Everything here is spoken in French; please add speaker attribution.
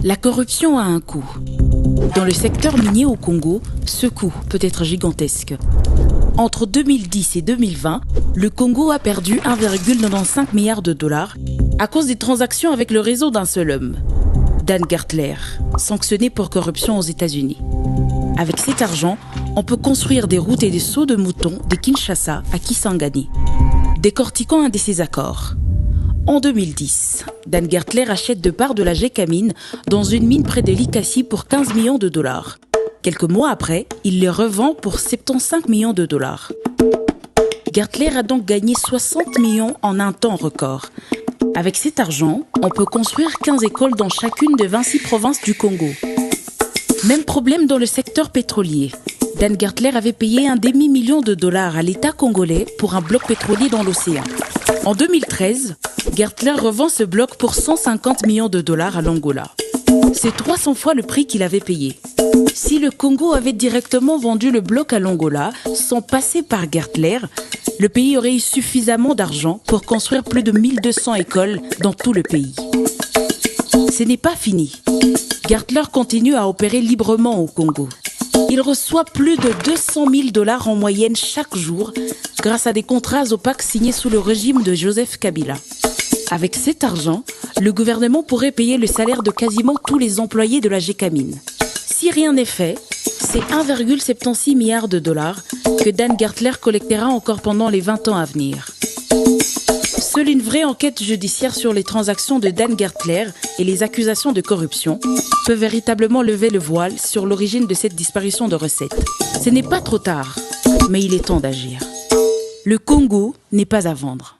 Speaker 1: La corruption a un coût. Dans le secteur minier au Congo, ce coût peut être gigantesque. Entre 2010 et 2020, le Congo a perdu 1,95 milliard de dollars à cause des transactions avec le réseau d'un seul homme, Dan Gertler, sanctionné pour corruption aux États-Unis. Avec cet argent, on peut construire des routes et des sauts de moutons de Kinshasa à Kisangani. Décortiquons un de ces accords. En 2010, Dan Gertler achète de parts de la Gécamine dans une mine près de Likasi pour 15 millions de dollars. Quelques mois après, il les revend pour 75 millions de dollars. Gertler a donc gagné 60 millions en un temps record. Avec cet argent, on peut construire 15 écoles dans chacune de 26 provinces du Congo. Même problème dans le secteur pétrolier. Dan Gertler avait payé un demi-million de dollars à l'État congolais pour un bloc pétrolier dans l'océan. En 2013, Gertler revend ce bloc pour 150 millions de dollars à l'Angola. C'est 300 fois le prix qu'il avait payé. Si le Congo avait directement vendu le bloc à l'Angola sans passer par Gertler, le pays aurait eu suffisamment d'argent pour construire plus de 1200 écoles dans tout le pays. Ce n'est pas fini. Gertler continue à opérer librement au Congo. Il reçoit plus de 200 000 dollars en moyenne chaque jour grâce à des contrats opaques signés sous le régime de Joseph Kabila. Avec cet argent, le gouvernement pourrait payer le salaire de quasiment tous les employés de la Gécamine. Si rien n'est fait, c'est 1,76 milliard de dollars que Dan Gertler collectera encore pendant les 20 ans à venir. Seule une vraie enquête judiciaire sur les transactions de Dan Gertler et les accusations de corruption peut véritablement lever le voile sur l'origine de cette disparition de recettes. Ce n'est pas trop tard, mais il est temps d'agir. Le Congo n'est pas à vendre.